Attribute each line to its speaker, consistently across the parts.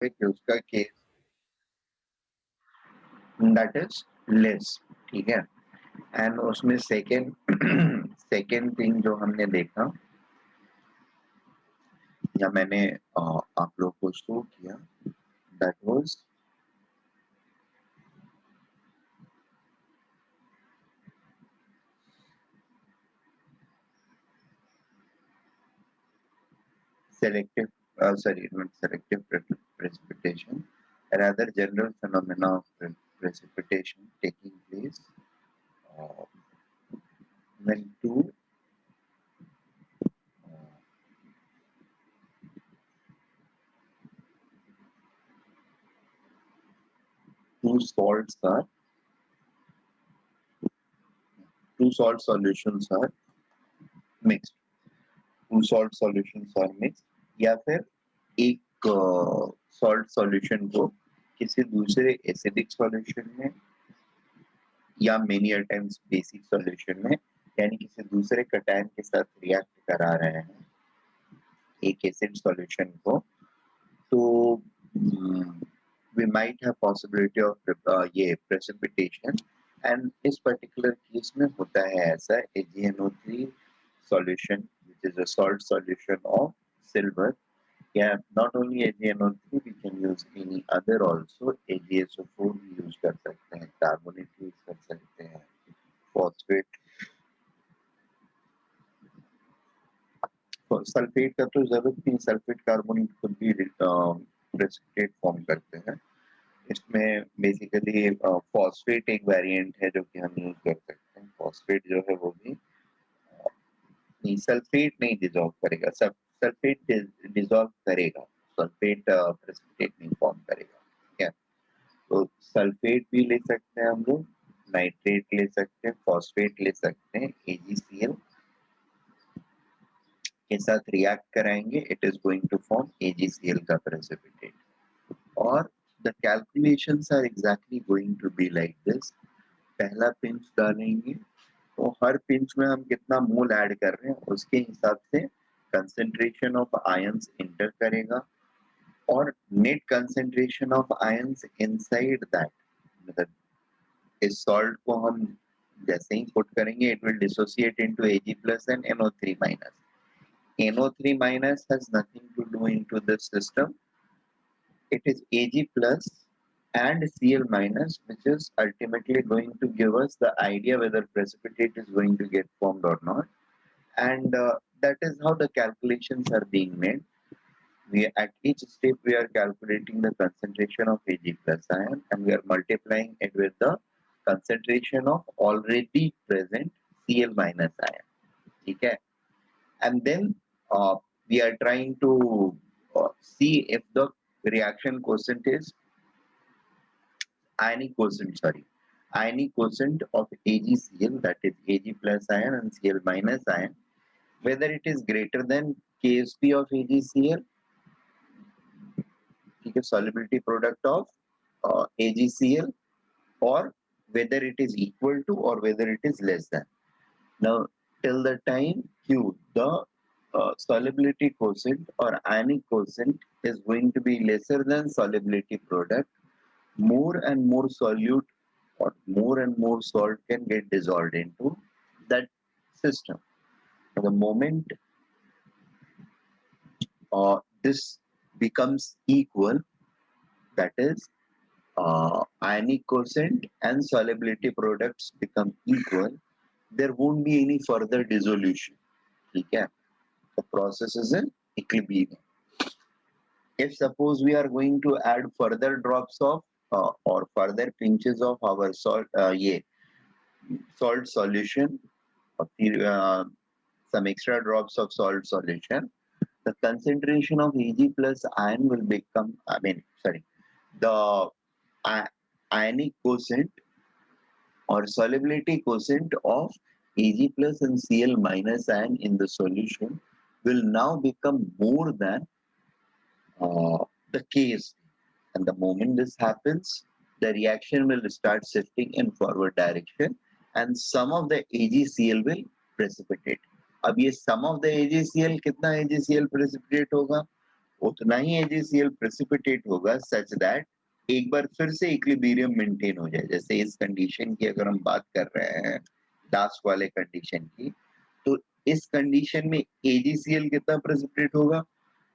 Speaker 1: कि उसका case that is less, ठीक है। एंड उसमें सेकेंड सेकेंड थिंग जो हमने देखा या मैंने आप लोग को शो किया that was selective sorry, not selective precipitation, rather general phenomena of precipitation taking place uh, when uh, two salts are two salt solutions are mixed, two salt solutions are mixed, या फिर एक salt solution को किसी दूसरे acidic solution में या many times basic solution में यानी किसी दूसरे कटायन के साथ रिएक्ट करा रहे हैं एक एसिड सॉल्यूशन को, तो we might have possibility of ये precipitation and इस particular case में होता है ऐसा AgNO3 solution which is a salt solution of silver. Yeah, not only AgNO3 we can use any other also, AgSO4 भी use कर सकते हैं, carbonate use कर सकते हैं, phosphate, सल्फेट का तो जरूरत नहीं, सल्फेट कार्बोनेट खुद भी प्रेसिपिटेट फॉर्म करते हैं। इसमें बेसिकली फॉस्फेट एक वेरिएंट है जो कि हम यूज कर सकते हैं। फॉस्फेट जो है वो भी नहीं, सल्फेट नहीं डिसॉल्व करेगा, सल्फेट डिसॉल्व करेगा, सल्फेट प्रेसिपिटेट नहीं फॉर्म करेगा, ठीक है। तो सल्फेट भी ले सकते हैं हम लोग, नाइट्रेट ले सकते हैं, फॉस्फेट ले सकते हैं, AgCl के साथ रिएक्ट कराएंगे, it is going to form AgCl का प्रेसिपिटेट। और the calculations are exactly going to be like this. पहला पिंच डालेंगे तो हर पिंच में हम कितना मोल ऐड कर रहे हैं उसके हिसाब से कंसेंट्रेशन ऑफ आयंस इंटर करेगा और net concentration of ions inside that, मतलब इस सॉल्ट को हम जैसे ही पुट करेंगे it will dissociate into Ag plus and NO3 minus. NO3 minus has nothing to do into this system. It is Ag plus and Cl minus, which is ultimately going to give us the idea whether precipitate is going to get formed or not. And that is how the calculations are being made. We at each step we are calculating the concentration of Ag plus ion and we are multiplying it with the concentration of already present Cl minus ion. Okay, and then we are trying to see if the reaction quotient is ionic quotient of AgCl, that is Ag plus ion and Cl minus ion, whether it is greater than Ksp of AgCl, ठीक है, solubility product of AgCl, or whether it is equal to or whether it is less than. Now, till the time Q, the solubility quotient or ionic quotient is going to be lesser than solubility product, more and more solute or more and more salt can get dissolved into that system. The moment this becomes equal, that is ionic quotient and solubility products become equal, there won't be any further dissolution. Okay? The process is in equilibrium. If suppose we are going to add further drops of or further pinches of our salt solution, some extra drops of salt solution, the concentration of Ag plus ion will become, the ionic quotient or solubility quotient of Ag plus and Cl minus ion in the solution will now become more than the Ks. And the moment this happens, the reaction will start shifting in forward direction and some of the AgCl will precipitate. अब ये sum of the AgCl कितना AgCl precipitate होगा, उतना ही AgCl precipitate होगा such that एक बार फिर से equilibrium maintain हो जाए। जैसे इस कंडीशन की अगर हम बात कर रहे हैं लास्ट वाले कंडीशन की, तो इस कंडीशन में AgCl कितना प्रेसिपिटेट होगा?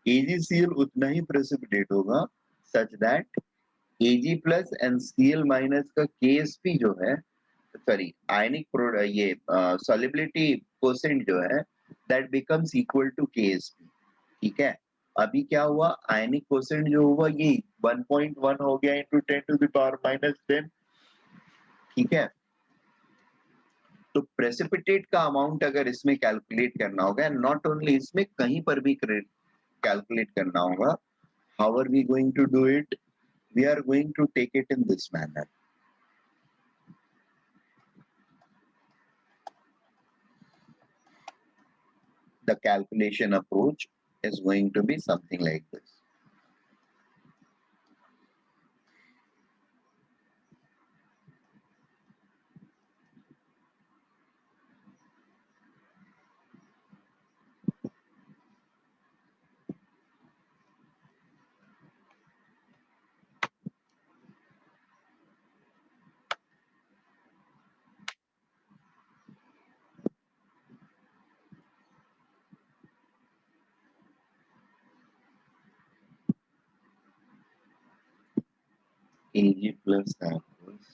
Speaker 1: AgCl उतना ही प्रेसिपिटेट होगा such that Ag plus and Cl minus का Ksp जो है, सॉरी आयनिक ये सॉल्युबिलिटी कोसेंट जो है that becomes equal to Ksp। ठीक है, अभी क्या हुआ, आयनिक कोसेंट जो हुआ ये 1.1 हो गया into 10 to the power minus 10। ठीक है, तो प्रेसिपिटेट का अमाउंट अगर इसमें कैलकुलेट करना होगा, नॉट ओनली इसमें कहीं पर भी कैलकुलेट करना होगा, how are we going to do it? We are going to take it in this manner. The calculation approach is going to be something like this. Ag plus aqueous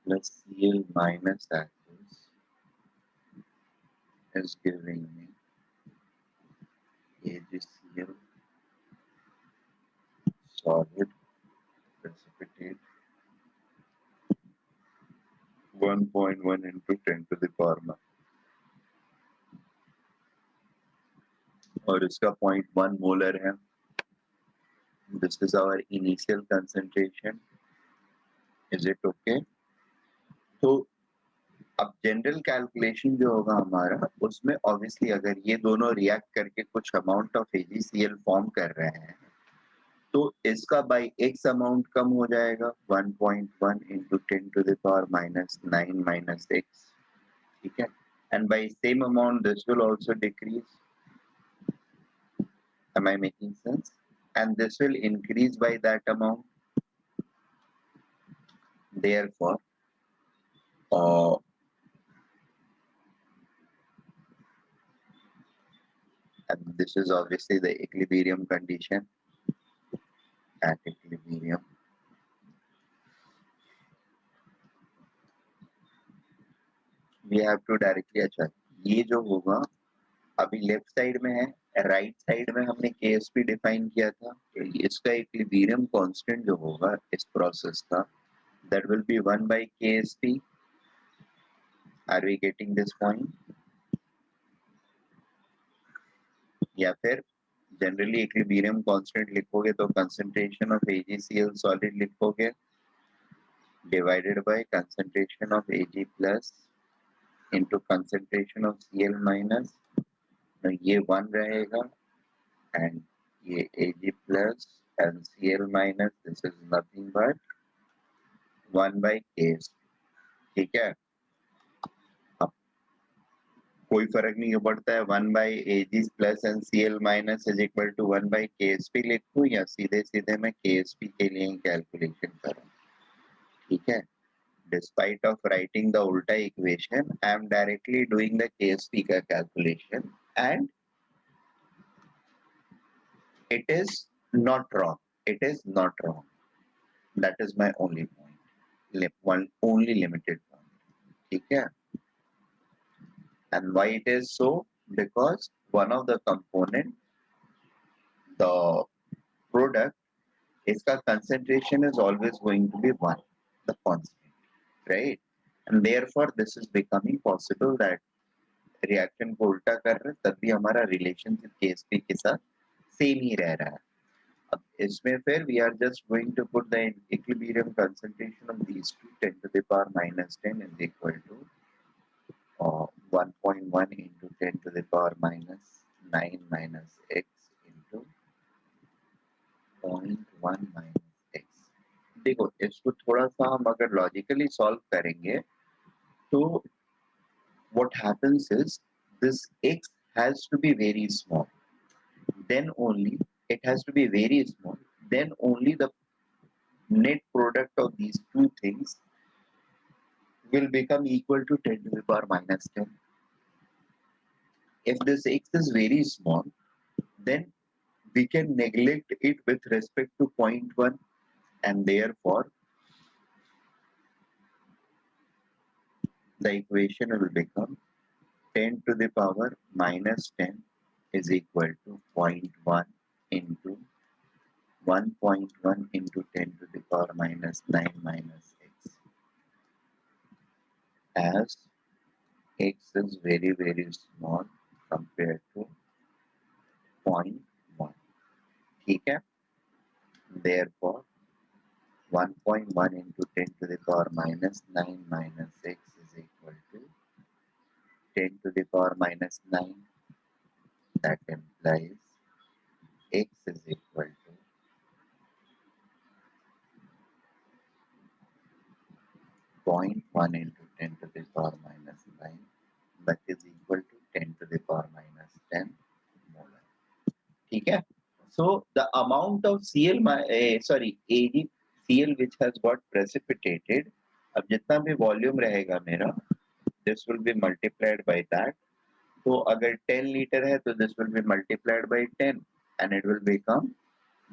Speaker 1: plus Cl minus aqueous is giving me AgCl solid precipitate 1.1 into 10 to the power minus, और इसका 0.1 molar है। This is our initial concentration. Is it okay? तो अब general calculation जो होगा हमारा, उसमें obviously अगर ये दोनों रिएक्ट करके कुछ अमाउंट ऑफ AgCl फॉर्म कर रहे हैं, तो इसका बाय x अमाउंट कम हो जाएगा 1.1 into 10 to the power minus 9 minus x। ठीक है, and by same amount this will also decrease। Am I making sense? And this will increase by that amount। Therefore and this is obviously the equilibrium condition। At equilibrium we have to directly, अच्छा ये जो होगा अभी left side में है, right side में हमने Ksp define किया था, इसका इक्विलिब्रियम कांस्टेंट जो होगा इस प्रोसेस का that will be 1 by Ksp। Are we getting this point? या फिर जनरली इक्विलिब्रियम कांस्टेंट लिखोगे तो कंसंट्रेशन ऑफ AgCl सॉलिड लिखोगे divided by concentration of Ag plus into concentration of Cl minus, तो ये 1 रहेगा एंड ये Ag plus and Cl minus, this is nothing but 1 by Ks। ठीक है, अब कोई फर्क नहीं पड़ता है 1 by Ag plus and Cl minus is equal to 1 by Ksp लिखूं या सीधे सीधे मैं Ksp के लिए कैलकुलेशन करूं। ठीक है, despite of writing the ulta equation, I am directly doing the Ksp का calculation and it is not wrong। It is not wrong। That is my only point, one only limited point। ठीक है, and why it is so? Because one of the component, the product, इसका concentration is always going to be 1, the constant, right? And therefore this is becoming possible that reaction को उल्टा कर रहे तब भी हमारा रिलेशनशिप Ksp के साथ सेम ही रह रहा है। अब इसमें फिर we are just going to put the equilibrium concentration of these two 10 to the power minus 10 is equal to 1.1 into 10 to the power minus 9 minus x into 0.1 minus x। देखो इसको थोड़ा सा हम अगर लॉजिकली सॉल्व करेंगे तो what happens is this x has to be very small then only it has to be very small, then only the net product of these two things will become equal to 10 to the power minus 10. If this x is very small, then we can neglect it with respect to 0.1, and therefore the equation will become 10 to the power minus 10 is equal to zero point 0.1 into 1.1 into 10 to the power minus 9 minus x, as x is very very small compared to 0.1. ठीक है, therefore 1.1 into 10 to the power minus 9 minus x is equal to 10 to the power minus 9. That implies x is equal to 0.1 into 10 to the power minus 9, that is equal to 10 to the power minus 10 molar. ठीक है, so the amount of AgCl which has got precipitated, अब जितना भी volume रहेगा मेरा, this will be multiplied by that. तो अगर 10 litre है तो this will be multiplied by 10 and it will become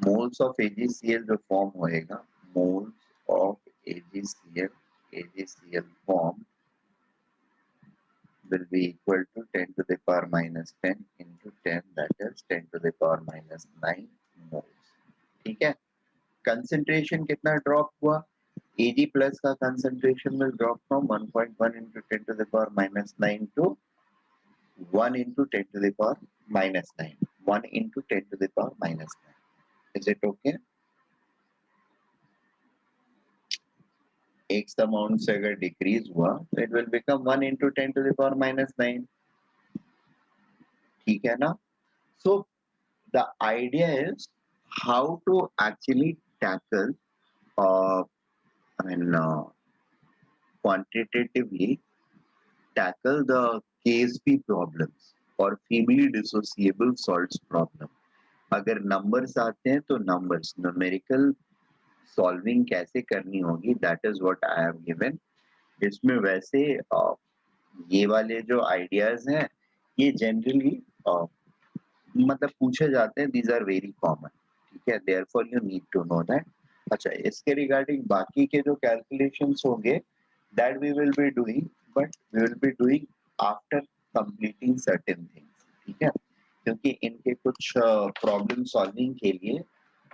Speaker 1: moles of AgCl जो form होएगा, moles of AgCl form will be equal to 10 to the power minus 10 into 10, that is 10 to the power minus 9 moles. ठीक है, concentration कितना drop हुआ, Ag plus का concentration will drop from 1.1 into 10 to the power minus 9 to 1 into 10 to the power minus 9. 1 into 10 to the power minus 9. Is it okay? X amount से अगर decrease हुआ, it will become 1 into 10 to the power minus 9. ठीक है ना? So the idea is how to actually tackle, quantitatively tackle the KSP problems or feebly dissociable salts problem. अगर numbers आते हैं तो numbers, numerical solving कैसे करनी होगी, that is what I have given. इसमें वैसे ये वाले जो ideas हैं, ये generally मतलब पूछे जाते हैं, these are very common. ठीक है, therefore you need to know that. अच्छा, इसके regarding बाकी के जो calculations होंगे, that we will be doing, but we will be doing after completing certain things. ठीक है, क्योंकि इनके कुछ प्रॉब्लम सॉल्विंग के लिए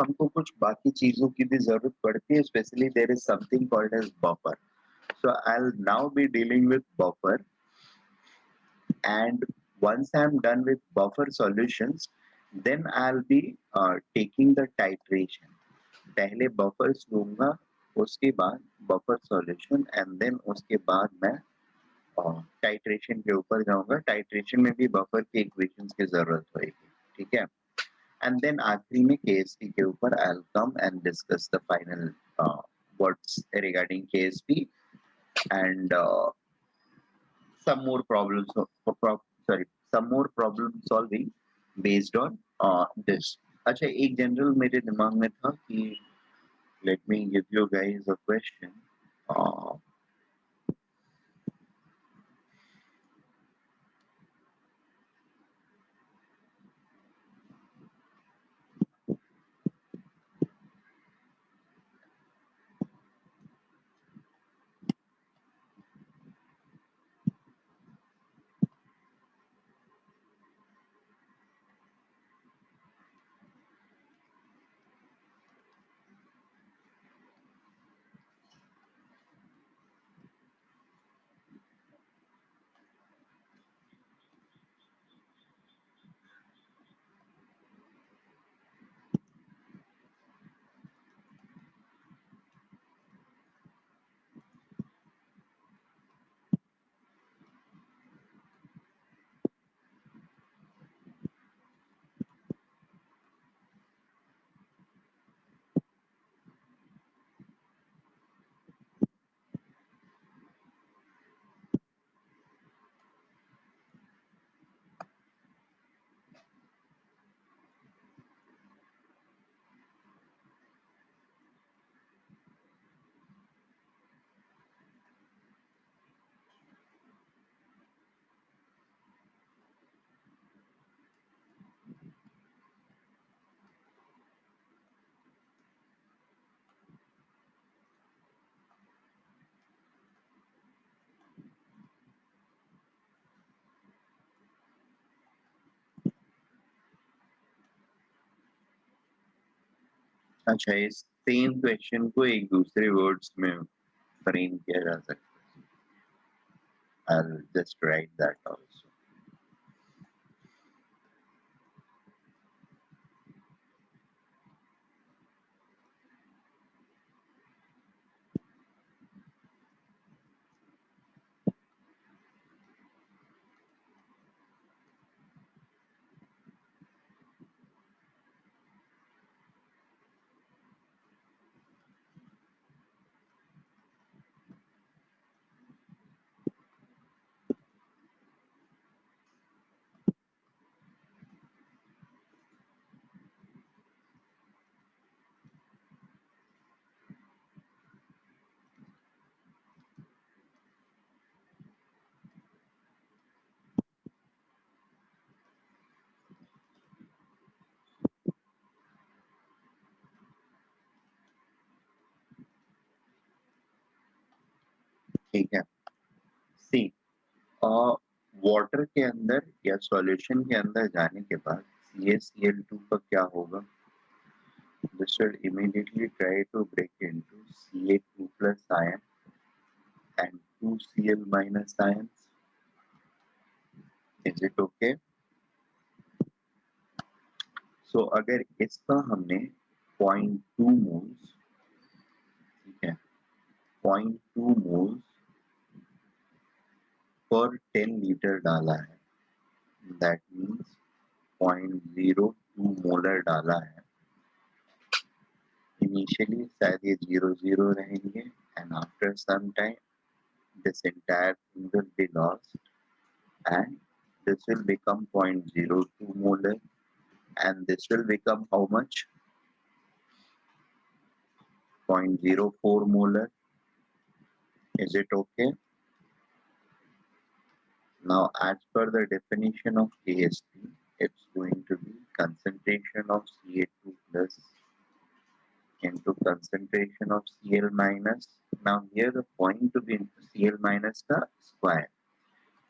Speaker 1: हमको कुछ बाकी चीजों की भी जरूरत पड़ती है, specially there is something called as buffer. So I will now be dealing with buffer, and once I am done with buffer solutions, then I'll be taking the titration. पहले buffers लूंगा, उसके बाद buffer solution, and then उसके बाद मैं titration के ऊपर जाऊंगा. टाइट्रेशन में भी बफर के इक्वेशंस की जरूरत होगी. ठीक है, एंड देन आखिरी में केएसपी के ऊपर I will come and discuss the final what's regarding Ksp and some more problem solving based on this. अच्छा, एक जनरल मेरे दिमाग में था कि let me give you guys a question. अच्छा, इस सेम क्वेश्चन को एक दूसरे वर्ड्स में फ्रेम किया जा सकता है। I'll just write that also. ठीक है, सी वाटर के अंदर या सॉल्यूशन के अंदर जाने के बाद CaCl2 का क्या होगा? This will immediately try to break into Ca2 plus ion and 2Cl minus ions. Is it okay? So अगर इसका हमने 0.2 मोल्स, ठीक है, 0.2 मोल्स पर 10 लीटर डाला है, that means 0.02 मोलर डाला है। Initially शायद ये 0 रहेंगे and after some time this entire thing will be lost and this will become 0.02 molar and this will become how much? 0.04 molar. Is it okay? Now as per the definition of KSP, it's going to be concentration of Ca2 plus into concentration of Cl minus. Now here the point to be Cl minus का square.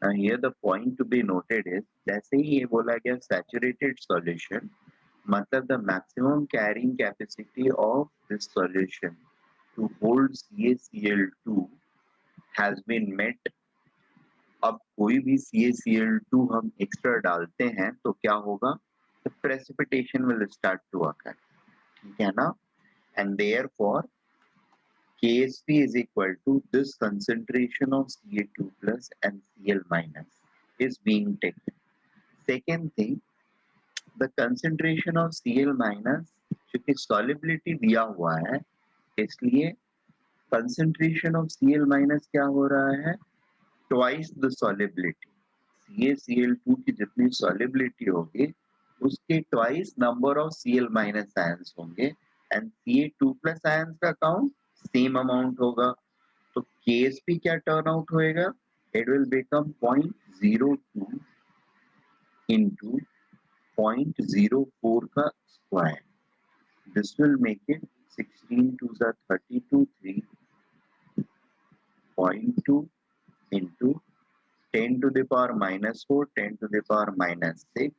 Speaker 1: Now here the point to be noted is जैसे ही ये बोला गया saturated solution, मतलब the maximum carrying capacity of this solution to hold CaCl2 has been met. अब कोई भी CaCl2 हम एक्स्ट्रा डालते हैं तो क्या होगा? The precipitation will start to occur. ठीक है ना? And therefore KSP is equal to this concentration of Ca2 plus and Cl minus is being taken. Second thing, the concentration of Cl minus क्योंकि solubility दिया हुआ है इसलिए concentration of Cl minus क्या हो रहा है? Twice the solubility. CaCl2 की जितनी solubility होगी उसके twice number of Cl minus ions होंगे and Ca2 plus ions का count same amount होगा तो KSP क्या turn out होएगा? It will become 0.02 into 0.04 का square. This will make it 16 to the 32 3.2 into 10 to the power minus 4, 10 to the power minus 6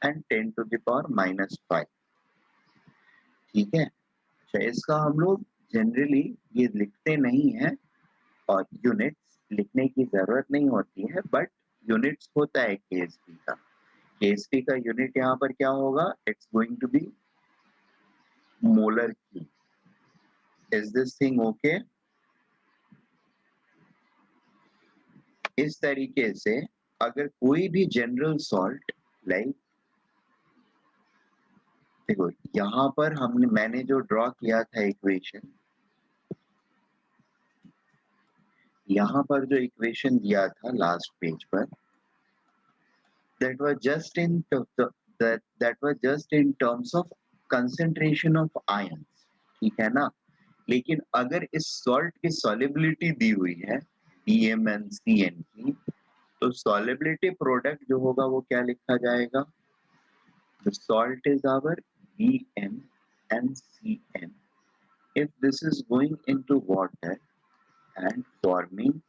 Speaker 1: and 10 to the power minus 5. ठीक है, अच्छा इसका हम लोग जनरली ये लिखते नहीं हैं और यूनिट्स लिखने की जरूरत नहीं होती है बट यूनिट्स होता है केएसपी का यूनिट यहाँ पर क्या होगा? It's going to be molar cube. Is this thing okay? इस तरीके से अगर कोई भी जनरल सॉल्ट लाइक देखो यहाँ पर मैंने जो ड्रॉ किया था इक्वेशन, यहाँ पर जो इक्वेशन दिया था लास्ट पेज पर that was just in that was just in terms of concentration of ions. ठीक है ना? लेकिन अगर इस सॉल्ट की solubility दी हुई है BmNCN की तो solubility product जो होगा वो क्या लिखा जाएगा? The salt is our BmNCN. If this is going into water and forming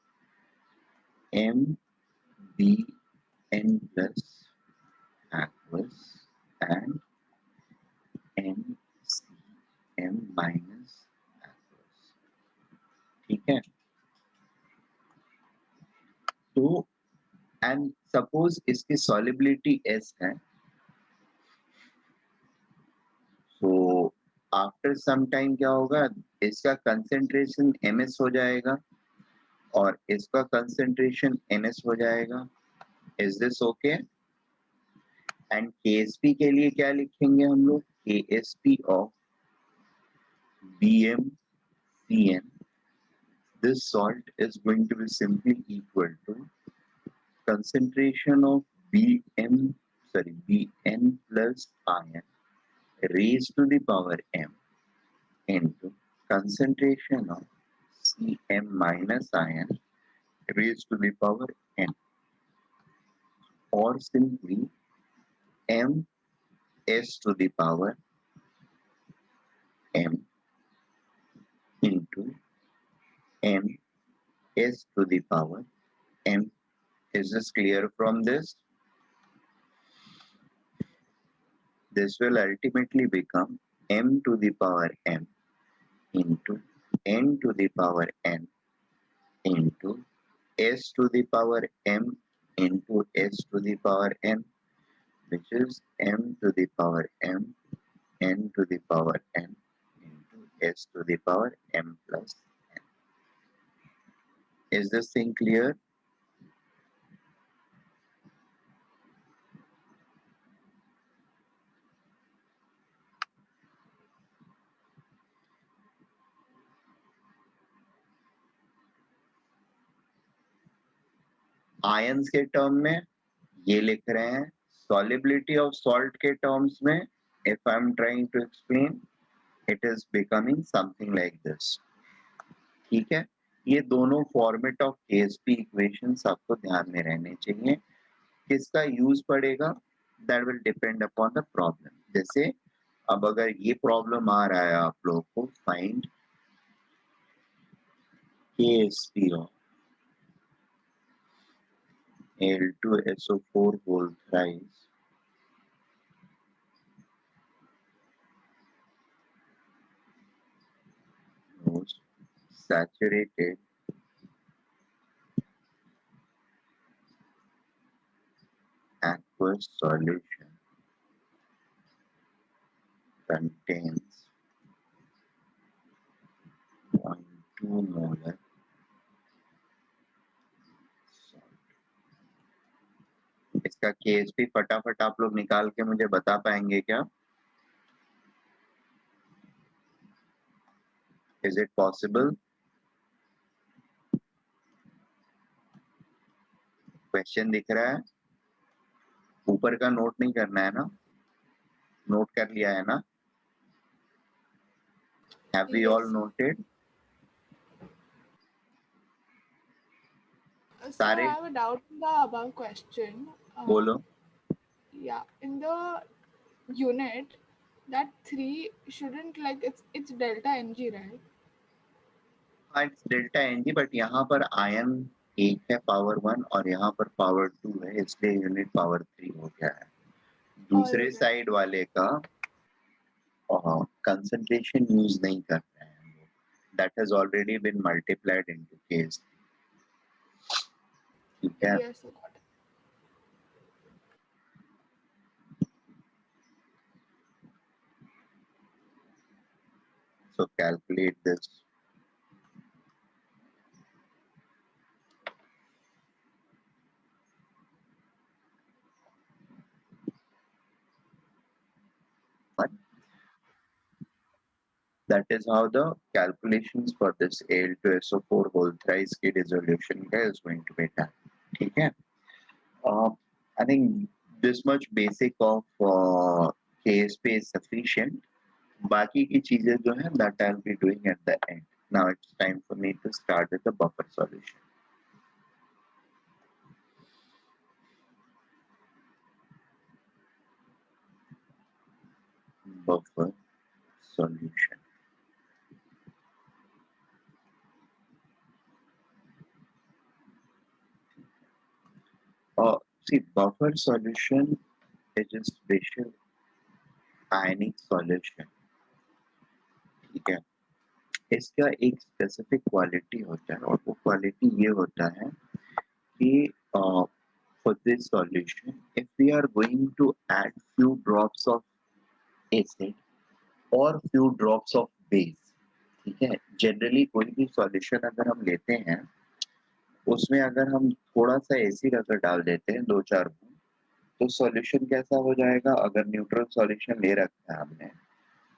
Speaker 1: MbN plus aqueous and NCN. And suppose इसकी सॉलिबिलिटी S है, तो आफ्टर सम टाइम क्या होगा, इसका कंसेंट्रेशन Ms हो जाएगा और इसका कंसेंट्रेशन Ns हो जाएगा. Is this okay? And KSP के लिए क्या लिखेंगे हम लोग, KSP of BmCN. This salt is going to be simply equal to concentration of Bn plus iron raised to the power m into concentration of Cm minus iron raised to the power n, or simply ms to the power m into ms to the power m. Is this clear from this? This will ultimately become m to the power m into n to the power n into s to the power m into s to the power n, which is m to the power m n to the power n into s to the power m plus n. Is this thing clear? Ions के term में ये लिख रहे हैं, solubility of salt के terms में if I am trying to explain, it is becoming something like this. ठीक है, ये दोनों फॉर्मेट ऑफ KSP इक्वेशंस आपको ध्यान में रहने चाहिए. किसका यूज पड़ेगा, that will depend upon the problem. जैसे अब अगर ये प्रॉब्लम आ रहा है आप लोगों को, find KSP of Al2SO4 whole thrice most saturated aqueous solution contains 0.2 molar salt. इसका KSP फटाफट आप लोग निकाल के मुझे बता पाएंगे क्या? Is it possible? क्वेश्चन दिख रहा है, ऊपर का नोट नहीं करना है ना, नोट कर लिया है ना? Have we all noted?
Speaker 2: Sir, I have a doubt in the above question.
Speaker 1: बोलो.
Speaker 2: Yeah, in the unit, that 3 shouldn't, like, it's delta Ng, right?
Speaker 1: हाँ, it's डेल्टा Ng, बट यहाँ पर आयन एक है पावर 1 और यहाँ पर पावर 2 है, इसलिए यूनिट पावर 3 हो गया है. दूसरे
Speaker 2: Alright.
Speaker 1: साइड वाले का कंसंट्रेशन यूज नहीं कर रहे हैं, that has already been multiplied into case. ठीक है,
Speaker 2: Yes, sir, got it.
Speaker 1: so calculate this. That is how the calculations for this Al2SO4 whole thrice की dissolution is going to be done. ठीक है, I think this much basic of KSP is sufficient. बाकी की चीजें जो है that I'll be doing at the end. Now it's time for me to start with the buffer solution. Buffer solution. See, buffer solution is a special ionic solution. ठीक है, इसका एक specific quality होता है और वो क्वालिटी ये होता है कि for this solution, if we are going to add few drops of acid or few drops of base, ठीक है, जनरली कोई भी सॉल्यूशन अगर हम लेते हैं उसमें अगर हम थोड़ा सा एसिड अगर डाल देते हैं 2-4 बूंद, तो सॉल्यूशन कैसा हो जाएगा। अगर न्यूट्रल सॉल्यूशन ले रखा है हमने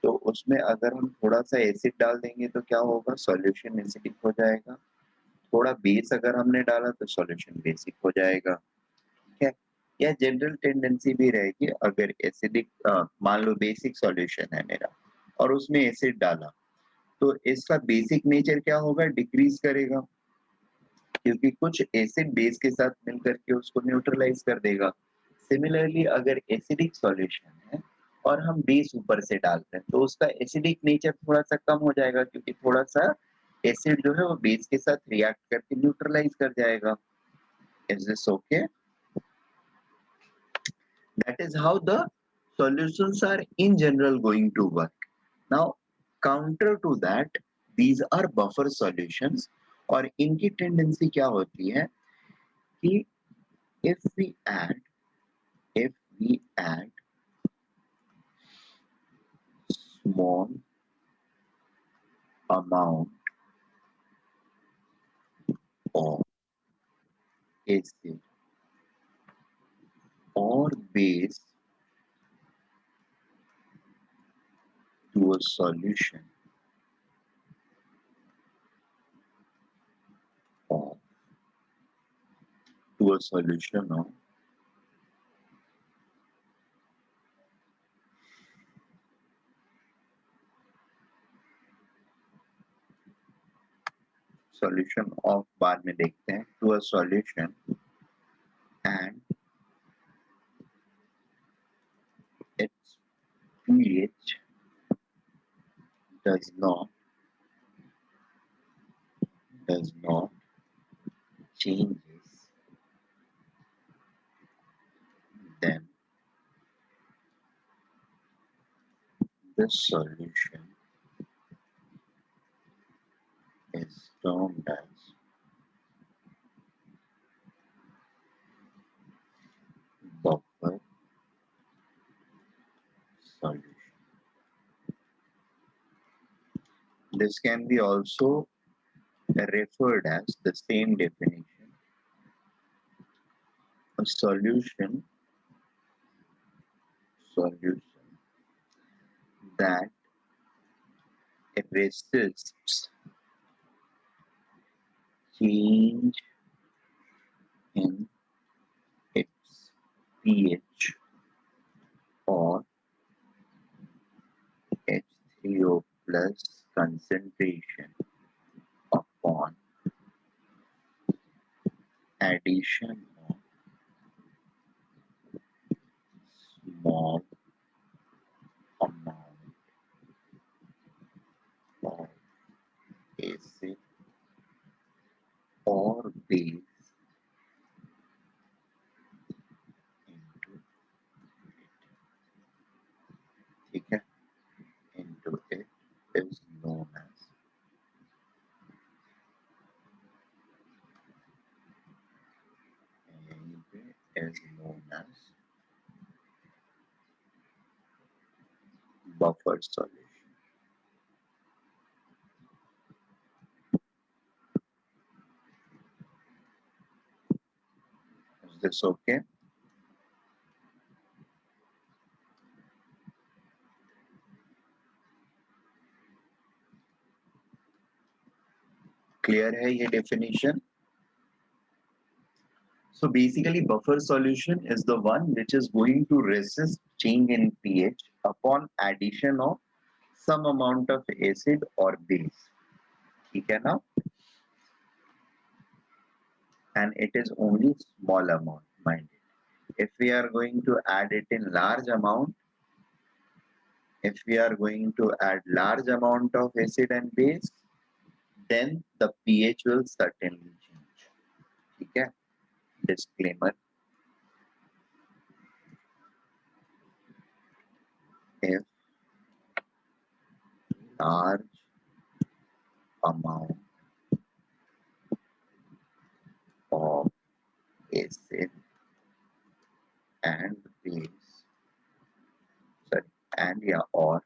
Speaker 1: तो उसमें अगर हम थोड़ा सा एसिड डाल देंगे तो क्या होगा, सॉल्यूशन एसिडिक हो जाएगा। थोड़ा बेस अगर हमने डाला तो सॉल्यूशन बेसिक हो जाएगा, ठीक है। या जनरल टेंडेंसी भी रहेगी, अगर एसिडिक मान लो बेसिक सॉल्यूशन है मेरा और उसमें एसिड डाला तो इसका बेसिक नेचर क्या होगा, डिक्रीज करेगा, क्योंकि कुछ एसिड बेस के साथ मिलकर के उसको न्यूट्रलाइज कर देगा। सिमिलरली अगर एसिडिक सॉल्यूशन है और हम बेस ऊपर से डालते हैं तो उसका एसिडिक नेचर थोड़ा सा कम हो जाएगा, क्योंकि थोड़ा सा एसिड जो है वो बेस के साथ रिएक्ट करके न्यूट्रलाइज कर जाएगा। Is this okay? That is how the solutions are in general going to work. Now counter to that, these are buffer solutions, और इनकी टेंडेंसी क्या होती है कि if we add small amount of acid or base to a solution of solution of बाद में देखते हैं, to a solution and its pH does not changes, then the solution is termed as buffer solution. This can be also referred as the same definition, a solution that resists change in its pH or H3O plus concentration upon addition of small amount of acid or base into it, ठीक है, into it is known as buffer solution. Is this okay? Clear है ये definition? So basically buffer solution is the one which is going to resist change in pH upon addition of some amount of acid or base, ठीक है ना? And it is only small amount, mind it. If we are going to add it in large amount, if we are going to add large amount of acid and base, then the pH will certainly change, ठीक है? Disclaimer, if large amount of acid and base, sorry, and yeah, or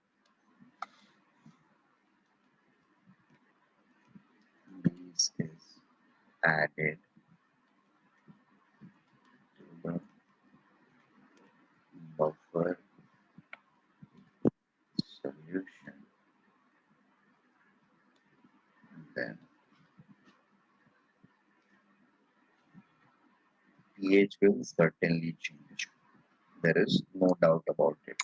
Speaker 1: base is added to the buffer solution, then pH will certainly change. There is no doubt about it.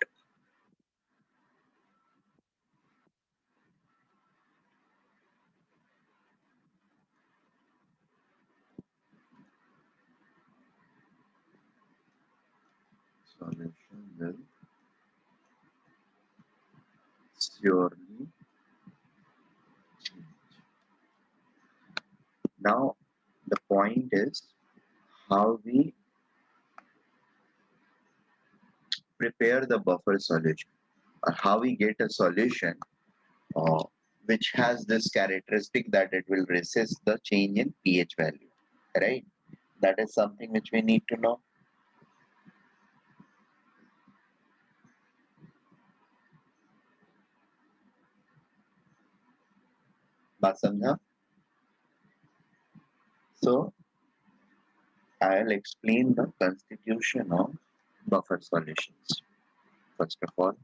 Speaker 1: Solution will surely change. Now, the point is how we prepare the buffer solution, or how we get a solution uh, which has this characteristic that it will resist the change in pH value, right? That is something which we need to know. बात समझा? So I'll explain the constitution of buffer solutions. First of all,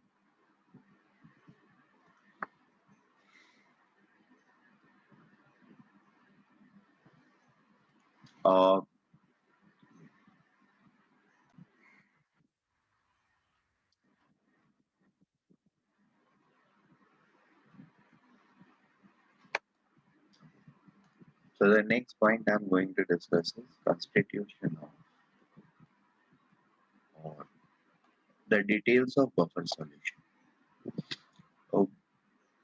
Speaker 1: uh, so the next point I'm going to discuss is constitution of, or the details of buffer solution. तो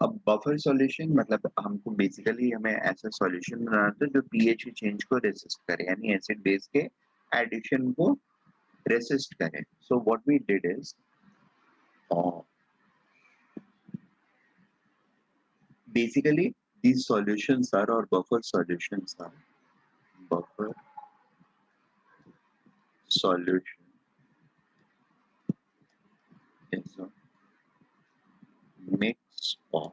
Speaker 1: अब buffer solution मतलब हमको basically हमें ऐसा solution बनाना था जो pH change को resist करे, यानी एसिड बेस के एडिशन को रेसिस्ट करे. So what we did is basically these solutions are, or buffer solutions are, buffer solution is a mix of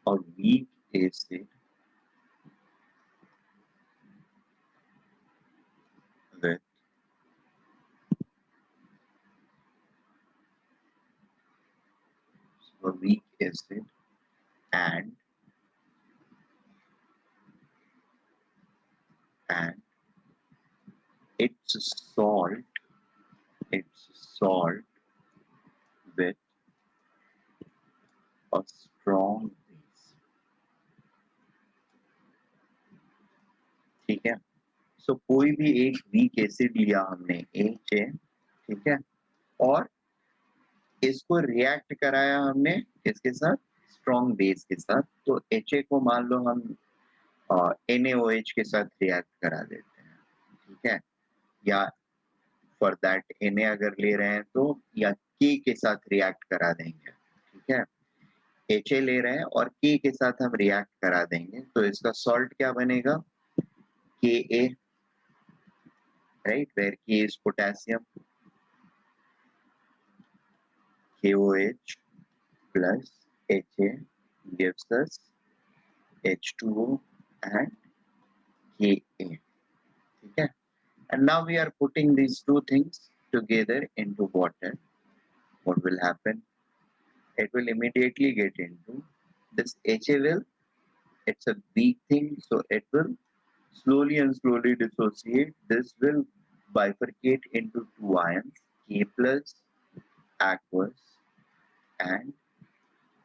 Speaker 1: a weak acid with a weak acid and it's salt with a strong base. ठीक है. सो कोई भी एक weak acid लिया हमने HA, ठीक है, और इसको रिएक्ट कराया हमने इसके साथ स्ट्रॉन्ग बेस के साथ. तो HA को मान लो हम NaOH के साथ रिएक्ट करा देते हैं, ठीक है, या फॉर दैट Na अगर ले रहे हैं तो या K के साथ रिएक्ट करा देंगे, ठीक है. HA ले रहे हैं और K के साथ हम रिएक्ट करा देंगे, तो इसका सॉल्ट क्या बनेगा? Ka, right, where K is potassium, KOH plus HA gives us H2O and Ka. Okay? And now we are putting these two things together into water. What will happen? It will immediately get into this HA will, it's a weak thing, so it will slowly and slowly dissociate. This will bifurcate into two ions, K plus aqueous and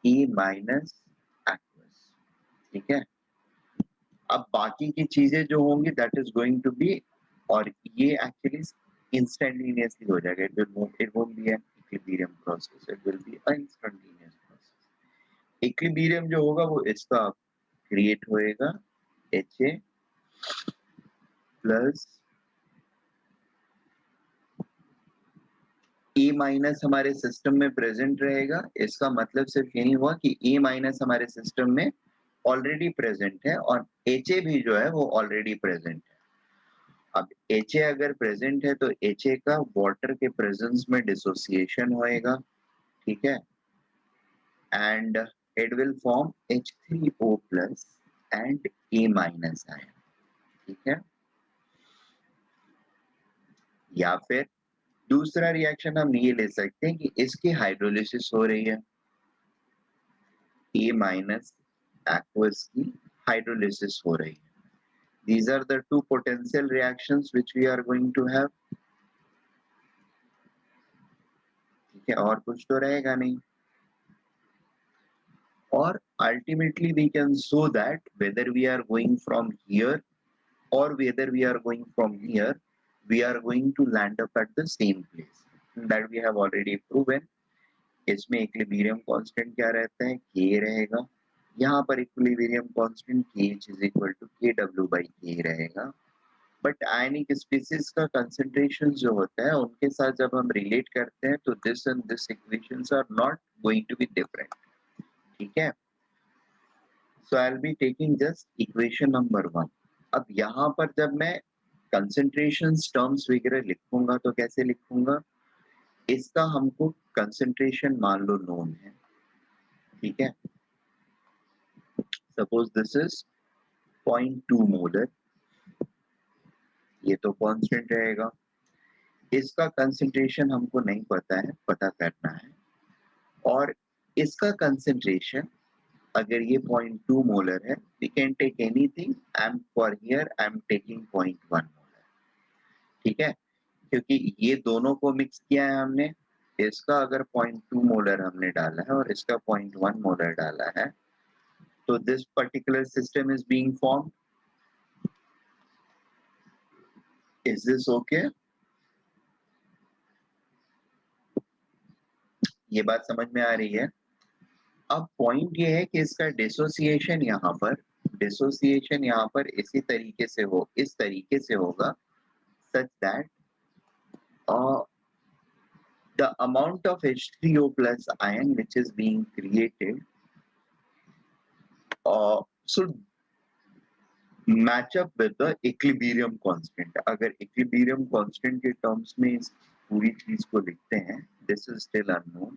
Speaker 1: E minus aqueous. ठीक है. अब बाकी की चीजें जो होंगी that is going to be, और ये एक्चुअली इंस्टेंटेनियसली हो जाएगा. It won't be an equilibrium process, it will be a instantaneous process. Equilibrium जो होगा वो इसका क्रिएट होएगा HA प्लस E माइनस हमारे सिस्टम में प्रेजेंट रहेगा. इसका मतलब सिर्फ यही हुआ कि E माइनस हमारे सिस्टम में ऑलरेडी प्रेजेंट है और HA भी जो है वो ऑलरेडी प्रेजेंट है. अब HA अगर प्रेजेंट है तो HA का वाटर के प्रेजेंस में डिसोसिएशन होएगा, ठीक है, and it will form H3O plus and A minus ion, ठीक है। या फिर दूसरा रिएक्शन हम ये ले सकते हैं कि इसकी हाइड्रोलिसिस हो रही है, A माइनस aqueous की हाइड्रोलिसिस हो रही है. These are the two potential reactions which we are going to have. ठीक है, और कुछ तो रहेगा नहीं. और ultimately we can show that whether we are going from here or whether we are going from here, we are going to land up at the same place. That we have already proven. इसमें equilibrium constant क्या रहता है, k रहेगा. यहाँ पर equilibrium constant kh is equal to kw by k रहेगा. But ionic species का concentration जो होता है उनके साथ जब हम रिलेट करते हैं तो this and this equations are not going to be different. ठीक है, so I will be taking just equation number 1. अब यहाँ पर जब मैं कंसंट्रेशन टर्म्स वगैरह लिखूंगा तो कैसे लिखूंगा, इसका हमको कंसंट्रेशन मान लो नोन है, ठीक है. सपोज दिस इज 0.2 मोलर, ये तो कांस्टेंट रहेगा. इसका कंसंट्रेशन हमको नहीं पता है, पता करना है. और इसका कंसंट्रेशन अगर ये 0.2 मोलर है, we can take anything. I'm for here I'm taking 0.1 molar, ठीक है, क्योंकि ये दोनों को मिक्स किया है हमने. इसका अगर 0.2 मोलर हमने डाला है और इसका 0.1 मोलर डाला है, तो this particular system is being formed. Is this okay? ये बात समझ में आ रही है? अब पॉइंट ये है कि इसका डिसोसिएशन यहाँ पर इसी तरीके से हो, इस तरीके से होगा such that the amount of H3O plus ion which is being created should match up with the equilibrium constant. अगर equilibrium constant के terms में इस पूरी चीज को लिखते हैं, this is still unknown,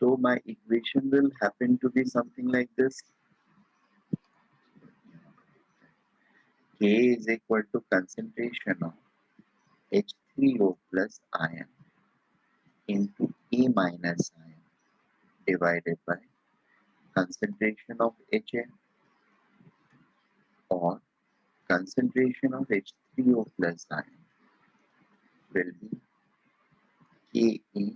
Speaker 1: so my equation will happen to be something like this. K is equal to concentration of H3O plus ion into A minus ion divided by concentration of HA, or concentration of H3O plus ion will be Ka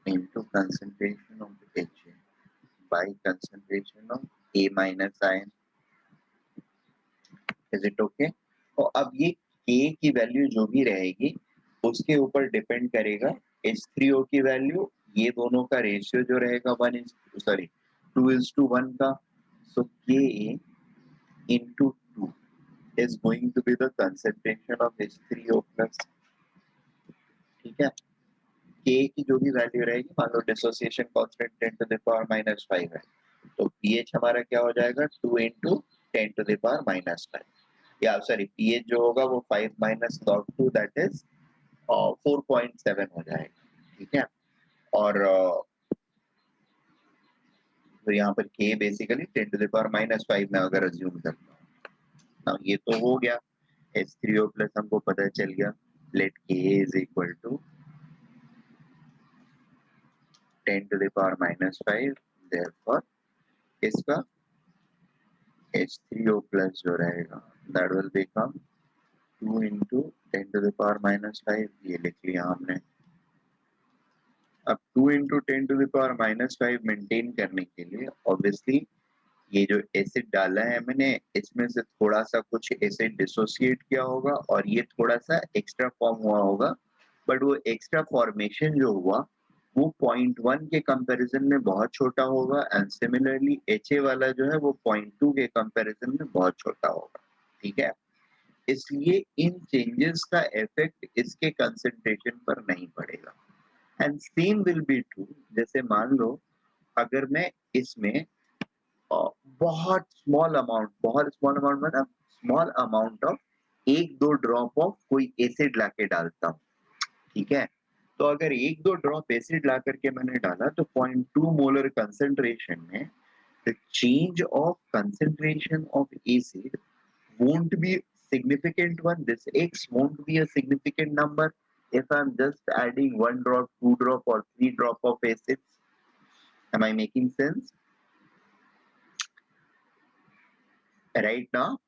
Speaker 1: into concentration of HA by concentration of A minus ion. Is it okay? तो अब ये K की value जो भी रहेगी उसके ऊपर depend करेगा H3O की वैल्यू. ये दोनों का रेशियो जो रहेगा 2:1 का. So Ka into 2 is going to be the concentration of H3O plus. ठीक है, K की जो भी वैल्यू रहेगी, मान लो dissociation constant 10 to the power minus 5 है, तो pH हमारा क्या हो जाएगा, 2 into 10 to the power minus 5. या सॉरी, pH जो होगा वो 5 minus log 2 that is 4.7 हो जाएगा. ठीक है, और तो यहाँ पर K basically 10 to the power minus 5 में अगर अज्यूम करता हूँ, ये तो हो गया. H3O प्लस हमको पता चल गया. Let K is equal to 10 to the power minus 5. Therefore इसका H3O plus जो रहेगा that will become 2 into 10 to the power minus 5. ये लिख लिया हमने. अब 2 into 10 to the power minus 5 maintain करने के लिए ऑब्वियसली ये जो एसिड डाला है मैंने, इसमें से थोड़ा सा कुछ एसिड डिसोसिएट किया होगा और ये थोड़ा सा एक्स्ट्रा फॉर्म हुआ होगा. बट वो एक्स्ट्रा फॉर्मेशन जो हुआ वो 0.1 के कंपैरिजन में बहुत छोटा होगा, एंड सिमिलरली HA वाला जो है वो 0.2 के कंपैरिजन में बहुत छोटा होगा. ठीक है, इसलिए इन चेंजेस का इफेक्ट इसके कंसंट्रेशन पर नहीं पड़ेगा. And same will be true, जैसे मान लो अगर मैं इसमें बहुत स्मॉल अमाउंट मतलब स्मॉल अमाउंट ऑफ एक दो ड्रॉप ऑफ कोई एसिड लाके डालता हूँ, ठीक है? तो अगर एक दो ड्रॉप एसिड ला करके मैंने डाला तो 0.2 मोलर कंसंट्रेशन में the change of concentration of acid won't be significant one. This X won't be a significant number if I'm just adding one drop, two drop, or three drop of acids. Am I making sense? Right now,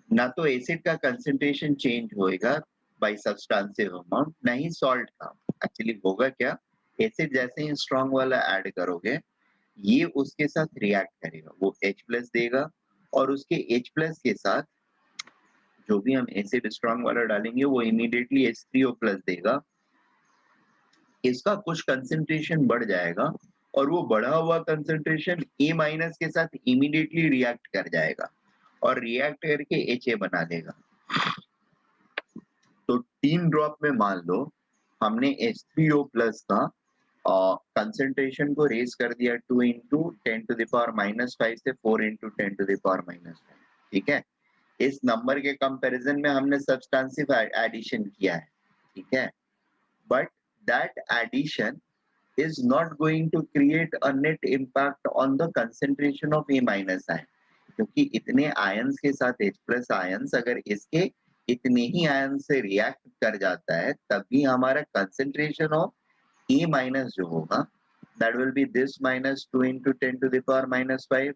Speaker 1: ना तो acid का concentration change होएगा bye substantive amount, ना ही salt का। Actually होगा क्या, acid जैसे ही strong वाला ऐड करोगे, ये उसके साथ रिएक्ट करेगा, वो H प्लस देगा और उसके H प्लस के साथ जो भी हम एसिड स्ट्रॉन्ग वाला डालेंगे वो इमीडिएटली H3O प्लस देगा। इसका कुछ कंसंट्रेशन बढ़ जाएगा और वो बढ़ा हुआ कंसंट्रेशन A माइनस के साथ इमीडिएटली रिएक्ट कर जाएगा और रिएक्ट करके HA बना देगा। तो 3 ड्रॉप में मान लो हमने H3O प्लस का कंसंट्रेशन को रेज कर दिया 2 into 10 to the power minus 5 से 4 into 10 to the power minus 5, ठीक है? इस नंबर के कंपैरिजन में हमने सब्सटेंसिव एडिशन किया है, ठीक है? But that addition is not going to create a net impact on the concentration of A minus ion, क्योंकि इतने आयंस के साथ H प्लस आयंस अगर इसके इतने ही आयन से रिएक्ट कर जाता है तभी हमारा कंसंट्रेशन ऑफ A minus जो होगा that will be this minus 2 into 10 to the power minus 5,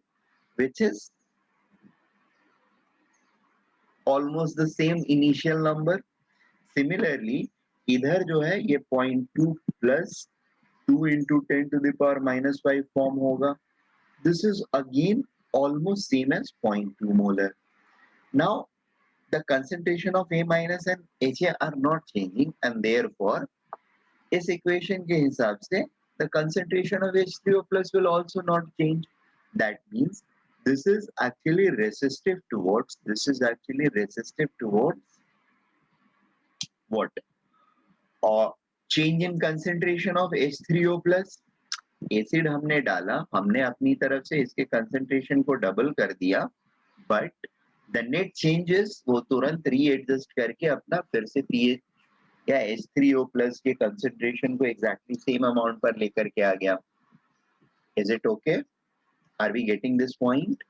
Speaker 1: which is almost the same initial number. Similarly, इधर जो है ये 0.2 plus 2 into 10 to the power minus 5 form होगा. This is again almost same as 0.2 molar. Now, the concentration of A minus and HA are not changing and therefore इस equation के हिसाब से the concentration of H3O plus will also not change. That means this is actually resistive towards what? Or change in concentration of H3O plus. Acid हमने डाला, हमने अपनी तरफ से इसके कंसंट्रेशन को डबल कर दिया, बट द नेट चेंजेस वो तुरंत रीएडजस्ट करके अपना फिर से पीएच या H3O प्लस के कंसंट्रेशन को एग्जैक्टली सेम अमाउंट पर लेकर के आ गया. Is it okay? Are we getting this point?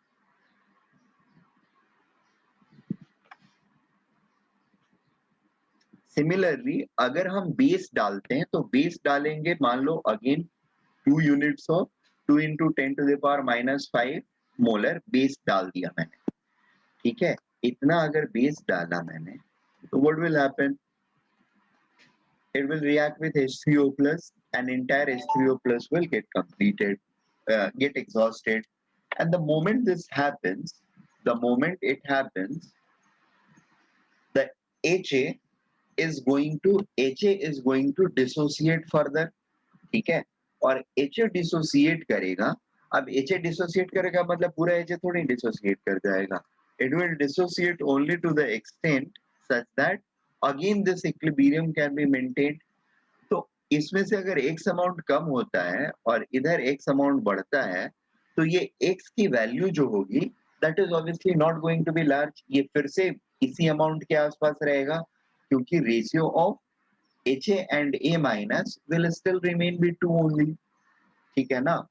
Speaker 1: Similarly अगर हम बेस डालते हैं तो बेस डालेंगे, मान लो again 2 units of 2 into 10 to the power minus 5 molar base डाल दिया मैंने, ठीक है? इतना अगर बेस डाला मैंने तो what will happen? It will react with H3O plus and entire H3O plus will get completed, get exhausted. And the moment this happens, the HA is going to dissociate further, ठीक है? और HA dissociate करेगा. अब HA dissociate करेगा मतलब पूरा HA थोड़ी dissociate कर जाएगा. It will dissociate only to the extent such that again this equilibrium can be maintained. तो इसमें से अगर X अमाउंट कम होता है और इधर X अमाउंट बढ़ता है तो ये X की वैल्यू जो होगी that is obviously not going to be large. ये फिर से इसी अमाउंट के आसपास रहेगा क्योंकि ratio of HA and A minus will still remain be 2 only, ठीक है ना?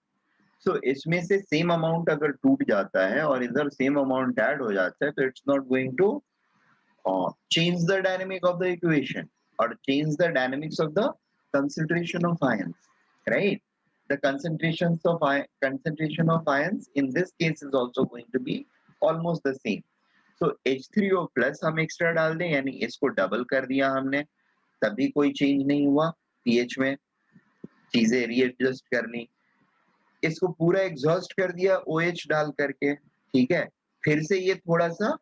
Speaker 1: So इसमें से सेम अमाउंट अगर टूट जाता है और इधर सेम अमाउंट ऐड हो जाता है तो it's not going to change the dynamic of the equation or change the dynamics of the concentration of ions, right? The concentration of ions in this case is also going to be almost the same. So H3O plus हम extra डाल दें, यानी इसको double कर दिया हमने, तभी कोई चेंज नहीं हुआ पीएच में, चीजें रीएडजस्ट कर ली. इसको पूरा एग्जॉस्ट कर दिया OH डाल करके, ठीक है? फिर से ये थोड़ा सा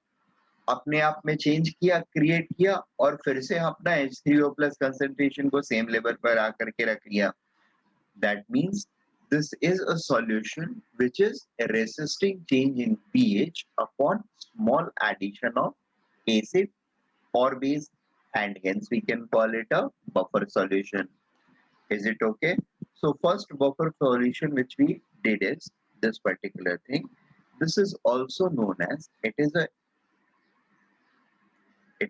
Speaker 1: अपने आप में चेंज किया, क्रिएट किया और फिर से अपना H3O प्लस कंसंट्रेशन को सेम लेवल पर आकर के रख लिया. That means this is a solution which is resisting change in pH upon small addition of acid or base, and hence we can call it a buffer solution. Is it okay? So first buffer solution which we did is this particular thing. This is also known as it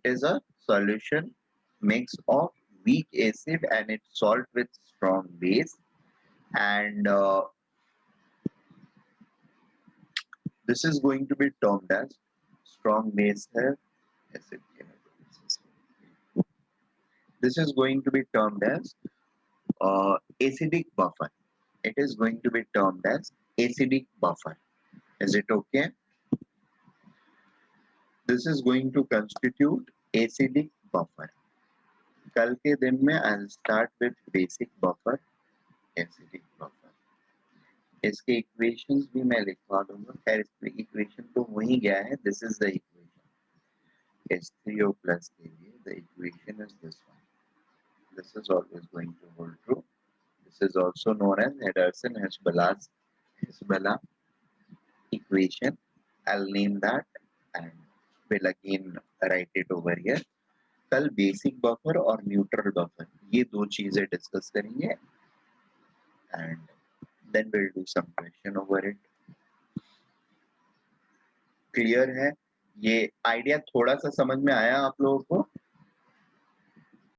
Speaker 1: is a solution mix of weak acid and its salt with strong base, and this is going to be termed as strong base है acid के hydrolysis. This is going to be termed as acidic buffer. It is going to be termed as acidic buffer. Is it okay? This is going to constitute acidic buffer. कल के दिन में I'll start with basic buffer, acidic buffer. इसके equations भी मैं लिखवा दूंगा. खैर इसमें इक्वेशन तो वही गया है. This is the equation. H3O plus के लिए the equation is this one. This is always going to hold true. This is also known as Hezbollah equation. I'll name that and will again write it over here. कल basic buffer और neutral buffer ये दो चीजें discuss करेंगे and then will do some question over it. Clear है? ये idea थोड़ा सा समझ में आया आप लोगों को?